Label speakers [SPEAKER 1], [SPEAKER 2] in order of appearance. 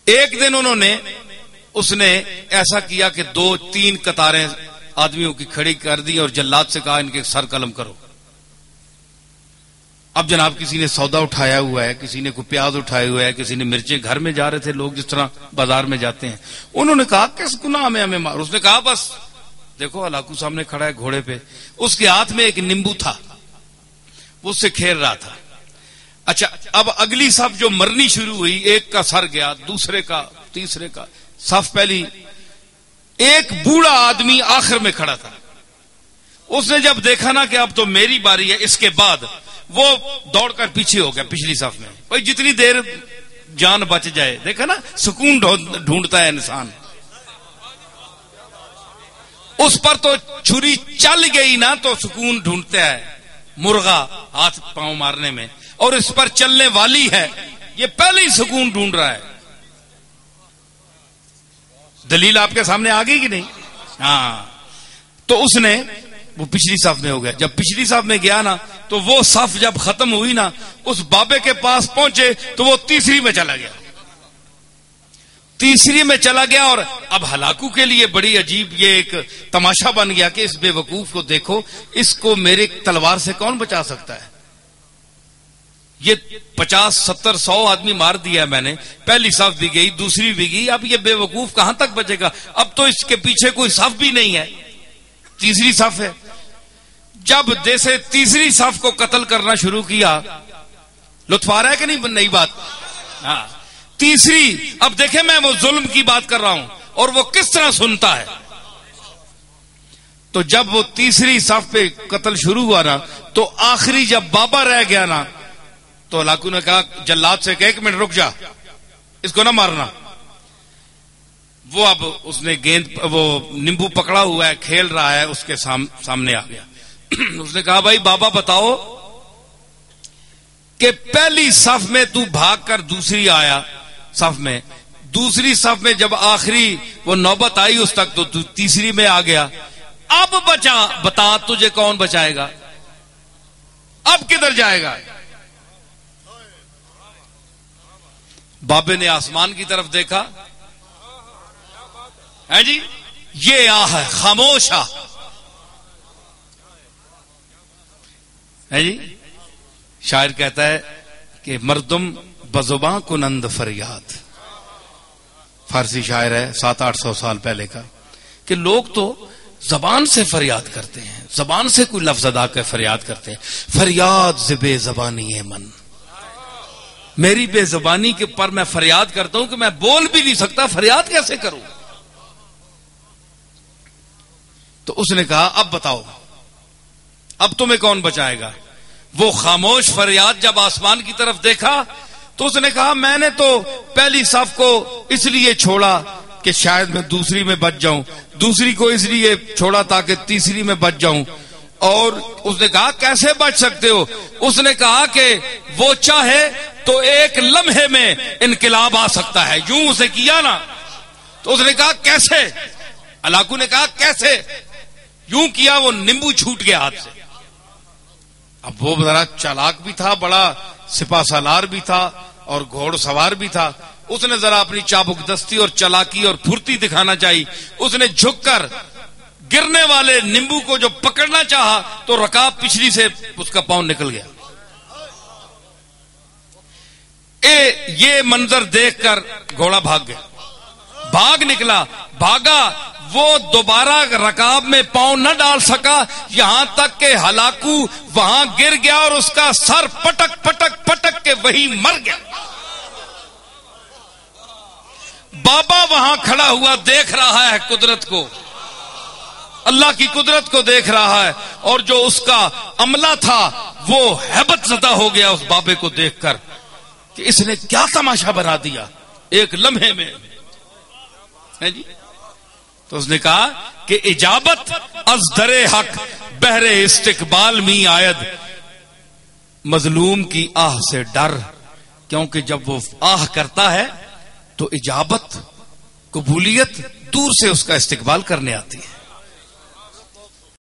[SPEAKER 1] ایک دن اس نے ایسا کیا کہ 2-3 قطاریں آدمیوں کی کھڑی کر دی اور جلاد سے کہا ان کے سر قلم کرو. اب جناب کسی نے سودا اٹھایا ہوا ہے, کسی نے کوئی پیاز اٹھائے ہوا ہے, کسی نے مرچیں, گھر میں جا رہے تھے لوگ جس طرح بازار میں جاتے ہیں. انہوں نے کہا کس گناہ میں ہمیں مار. اس نے کہا بس دیکھو ہلاکو سامنے کھڑا ہے گھوڑے پہ, اس کے ہاتھ میں ایک نیمبو تھا, وہ اس سے کھیل رہا تھا. اچھا اب اگلی صف جو مرنی شروع ہوئی, ایک کا سر گیا, دوسرے کا, تیسرے کا. صف پہلی, ایک بوڑھا آدمی آخر میں کھڑا تھا. اس نے جب دیکھا نا کہ اب تو میری باری ہے, اس کے بعد وہ دوڑ کر پیچھے ہو گیا پچھلی صف میں. بھائی جتنی دیر جان بچ جائے, دیکھا نا سکون ڈھونڈتا ہے انسان. اس پر تو چھری چل گئی نا تو سکون ڈھونڈتا ہے مرغا ہاتھ پاؤں مارنے میں, اور اس پر چلنے والی ہے, یہ پہلے ہی سکون ڈھونڈ رہا ہے. دلیل آپ کے سامنے آ گئی کہ نہیں؟ ہاں. تو اس نے وہ پچھلی صف میں ہو گیا. جب پچھلی صف میں گیا نا تو وہ صف جب ختم ہوئی نا, اس بابے کے پاس پہنچے تو وہ تیسری میں چلا گیا. تیسری میں چلا گیا, اور اب ہلاکو کے لیے بڑی عجیب یہ ایک تماشا بن گیا کہ اس بے وقوف کو دیکھو, اس کو میرے تلوار سے کون بچا سکتا ہے؟ یہ 50, 70, 100 آدمی مار دیا میں نے, پہلی صف بھی گئی, دوسری بھی گئی, اب یہ بے وقوف کہاں تک بچے گا؟ اب تو اس کے پیچھے کوئی صف بھی نہیں ہے, تیسری صف ہے. جب جیسے تیسری صف کو قتل کرنا شروع کیا, لطف آ رہا ہے کہ نہیں نئی بات؟ ہاں تیسری, اب دیکھیں میں وہ ظلم کی بات کر رہا ہوں اور وہ کس طرح سنتا ہے. تو جب وہ تیسری صف پہ قتل شروع ہوا نا, تو آخری جب بابا رہ گیا نا, تو ہلاکو نے کہا جلاد سے کہ 1 منٹ رک جا, اس کو نہ مارنا. وہ اب اس نے گیند, وہ نیمبو پکڑا ہوا ہے, کھیل رہا ہے, اس کے سامنے آ گیا. اس نے کہا بھائی بابا بتاؤ کہ پہلی صف میں تو بھاگ کر دوسری آیا صف میں, دوسری صف میں جب آخری وہ نوبت آئی اس تک تو تیسری میں آ گیا. اب بتا تجھے کون بچائے گا؟ اب کدھر جائے گا؟ بابے نے آسمان کی طرف دیکھا, ہے جی یہ آہ ہے, خاموش آہ ہے جی. شاعر کہتا ہے کہ مردم بزباں کنند فریاد, فارسی شاعر ہے 700-800 سال پہلے کا, کہ لوگ تو زبان سے فریاد کرتے ہیں, زبان سے کوئی لفظ ادا کر فریاد کرتے ہیں. فریاد زبے زبانی من, میری بے زبانی کے پر میں فریاد کرتا ہوں کہ میں بول بھی نہیں سکتا, فریاد کیسے کروں؟ تو اس نے کہا اب بتاؤ, اب تمہیں کون بچائے گا؟ وہ خاموش فریاد جب آسمان کی طرف دیکھا تو اس نے کہا میں نے تو پہلی صف کو اس لیے چھوڑا کہ شاید میں دوسری میں بچ جاؤں, دوسری کو اس لیے چھوڑا تاکہ تیسری میں بچ جاؤں. اور اس نے کہا کیسے بچ سکتے ہو؟ اس نے کہا کہ وہ چاہے تو ایک لمحے میں انقلاب آ سکتا ہے. یوں اسے کیا نا تو اس نے کہا کیسے؟ ہلاکو نے کہا کیسے؟ یوں کیا, وہ نیمبو چھوٹ گیا ہاتھ سے. اب وہ ذرا چالاک بھی تھا, بڑا سپاہ سالار بھی تھا اور گھوڑ سوار بھی تھا. اس نے ذرا اپنی چابک دستی اور چالاکی اور پھرتی دکھانا چاہی. اس نے جھک کر گرنے والے نیمبو کو جو پکڑنا چاہا تو رکاب پچھلی سے اس کا پاؤں نکل گیا. یہ منظر دیکھ کر گھوڑا بھاگ گیا, بھاگ نکلا, بھاگا, وہ دوبارہ رکاب میں پاؤں نہ ڈال سکا, یہاں تک کہ ہلاکو وہاں گر گیا اور اس کا سر پٹک پٹک پٹک کے وہی مر گیا. بابا وہاں کھڑا ہوا دیکھ رہا ہے قدرت کو, اللہ کی قدرت کو دیکھ رہا ہے, اور جو اس کا عملہ تھا وہ ہیبت زدہ ہو گیا اس بابے کو دیکھ کر کہ اس نے کیا تماشا بنا دیا ایک لمحے میں, ہے جی. تو اس نے کہا کہ اجابت از در حق بہر استقبال می آید, مظلوم کی آہ سے ڈر, کیونکہ جب وہ آہ کرتا ہے تو اجابت, قبولیت دور سے اس کا استقبال کرنے آتی ہے.